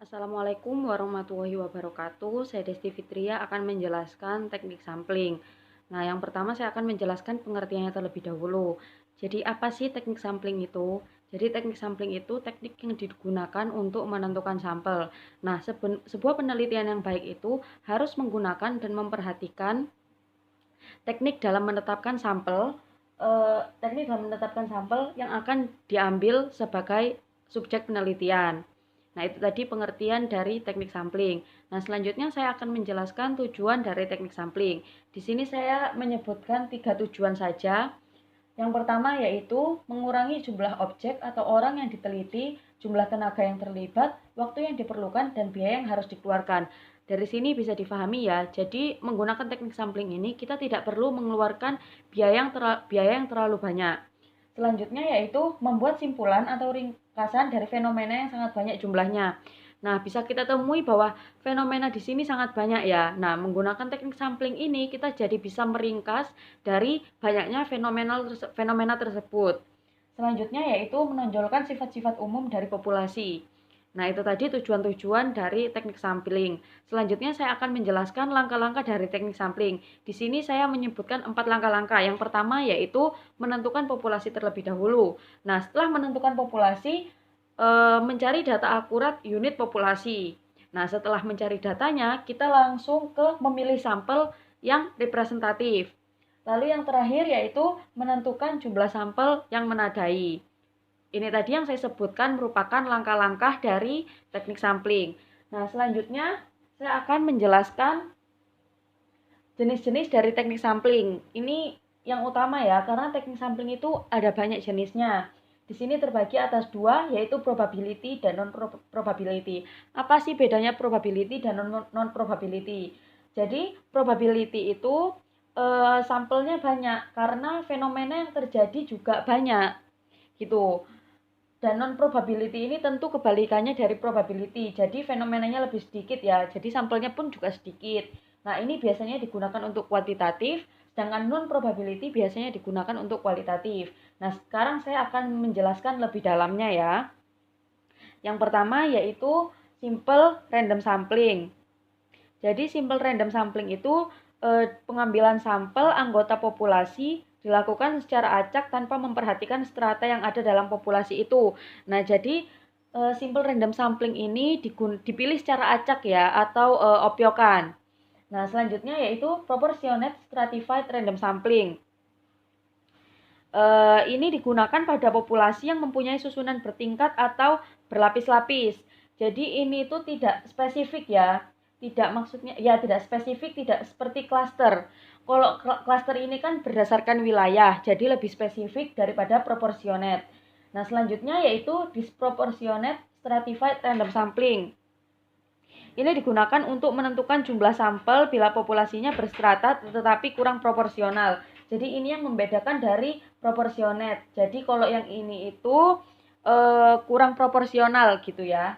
Assalamualaikum warahmatullahi wabarakatuh. Saya Desti Fitria akan menjelaskan teknik sampling. Nah, yang pertama saya akan menjelaskan pengertiannya terlebih dahulu. Jadi, apa sih teknik sampling itu? Jadi, teknik sampling itu teknik yang digunakan untuk menentukan sampel. Nah, sebuah penelitian yang baik itu harus menggunakan dan memperhatikan teknik dalam menetapkan sampel, yang akan diambil sebagai subjek penelitian. Nah, itu tadi pengertian dari teknik sampling. Nah, selanjutnya saya akan menjelaskan tujuan dari teknik sampling. Di sini saya menyebutkan 3 tujuan saja. Yang pertama yaitu mengurangi jumlah objek atau orang yang diteliti, jumlah tenaga yang terlibat, waktu yang diperlukan, dan biaya yang harus dikeluarkan. Dari sini bisa difahami ya, jadi menggunakan teknik sampling ini kita tidak perlu mengeluarkan biaya yang terlalu banyak. Selanjutnya yaitu membuat simpulan atau ringkasan dari fenomena yang sangat banyak jumlahnya. Nah, bisa kita temui bahwa fenomena di sini sangat banyak ya. Nah, menggunakan teknik sampling ini kita jadi bisa meringkas dari banyaknya fenomena tersebut. Selanjutnya yaitu menonjolkan sifat-sifat umum dari populasi. Nah, itu tadi tujuan-tujuan dari teknik sampling. Selanjutnya saya akan menjelaskan langkah-langkah dari teknik sampling. Di sini saya menyebutkan 4 langkah-langkah. Yang pertama yaitu menentukan populasi terlebih dahulu. Nah, setelah menentukan populasi, mencari data akurat unit populasi. Nah, setelah mencari datanya, kita langsung ke memilih sampel yang representatif. Lalu yang terakhir yaitu menentukan jumlah sampel yang menadai. Ini tadi yang saya sebutkan merupakan langkah-langkah dari teknik sampling. Nah, selanjutnya saya akan menjelaskan jenis-jenis dari teknik sampling. Ini yang utama ya, karena teknik sampling itu ada banyak jenisnya. Di sini terbagi atas dua, yaitu probability dan non-probability. Apa sih bedanya probability dan non-probability? Jadi, probability itu sampelnya banyak, karena fenomena yang terjadi juga banyak. Gitu. Dan non-probability ini tentu kebalikannya dari probability. Jadi fenomenanya lebih sedikit ya. Jadi sampelnya pun juga sedikit. Nah, ini biasanya digunakan untuk kuantitatif, sedangkan non-probability biasanya digunakan untuk kualitatif. Nah, sekarang saya akan menjelaskan lebih dalamnya ya. Yang pertama yaitu simple random sampling. Jadi simple random sampling itu pengambilan sampel anggota populasi dilakukan secara acak tanpa memperhatikan strata yang ada dalam populasi itu. Nah, jadi simple random sampling ini dipilih secara acak ya atau opiokan. Nah, selanjutnya yaitu proportionate stratified random sampling. Ini digunakan pada populasi yang mempunyai susunan bertingkat atau berlapis-lapis. Jadi ini itu tidak spesifik ya. Tidak spesifik, tidak seperti klaster. Kalau klaster ini kan berdasarkan wilayah, jadi lebih spesifik daripada proportionate. Nah, selanjutnya yaitu disproportionate stratified random sampling. Ini digunakan untuk menentukan jumlah sampel bila populasinya berstrata tetapi kurang proporsional. Jadi ini yang membedakan dari proportionate. Jadi kalau yang ini itu kurang proporsional gitu ya.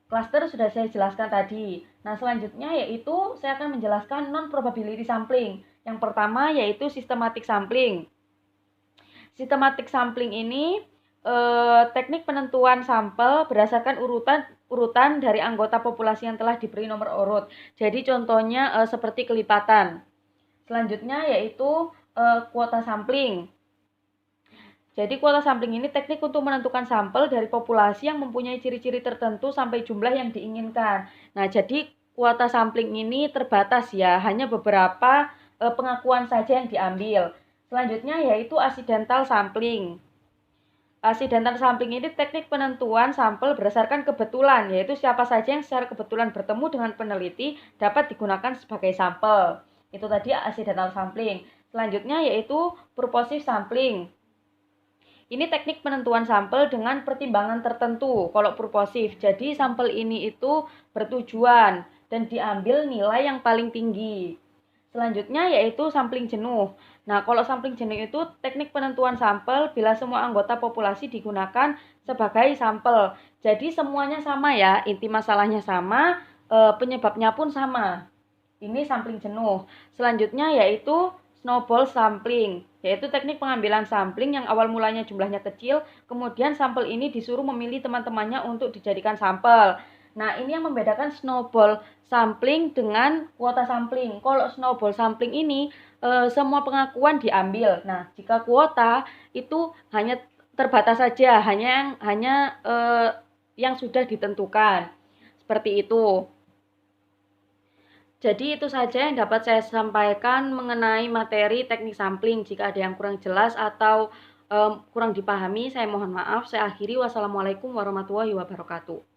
Cluster sudah saya jelaskan tadi. Nah, selanjutnya yaitu saya akan menjelaskan non-probability sampling. Yang pertama yaitu systematic sampling. Systematic sampling ini teknik penentuan sampel berdasarkan urutan dari anggota populasi yang telah diberi nomor urut. Jadi contohnya seperti kelipatan. Selanjutnya yaitu kuota sampling. Jadi kuota sampling ini teknik untuk menentukan sampel dari populasi yang mempunyai ciri-ciri tertentu sampai jumlah yang diinginkan. Nah, jadi kuota sampling ini terbatas ya, hanya beberapa pengakuan saja yang diambil. Selanjutnya yaitu accidental sampling. Accidental sampling ini teknik penentuan sampel berdasarkan kebetulan, yaitu siapa saja yang secara kebetulan bertemu dengan peneliti dapat digunakan sebagai sampel. Itu tadi accidental sampling. Selanjutnya yaitu purposive sampling. Ini teknik penentuan sampel dengan pertimbangan tertentu kalau purposif. Jadi sampel ini itu bertujuan dan diambil nilai yang paling tinggi. Selanjutnya yaitu sampling jenuh. Nah, kalau sampling jenuh itu teknik penentuan sampel bila semua anggota populasi digunakan sebagai sampel. Jadi semuanya sama ya, inti masalahnya sama, penyebabnya pun sama. Ini sampling jenuh. Selanjutnya yaitu snowball sampling, yaitu teknik pengambilan sampling yang awal mulanya jumlahnya kecil, kemudian sampel ini disuruh memilih teman-temannya untuk dijadikan sampel. Nah, ini yang membedakan snowball sampling dengan kuota sampling. Kalau snowball sampling ini semua pengakuan diambil. Nah, jika kuota itu hanya terbatas saja, hanya yang sudah ditentukan. Seperti itu. Jadi itu saja yang dapat saya sampaikan mengenai materi teknik sampling. Jika ada yang kurang jelas atau kurang dipahami, saya mohon maaf. Saya akhiri. Wassalamualaikum warahmatullahi wabarakatuh.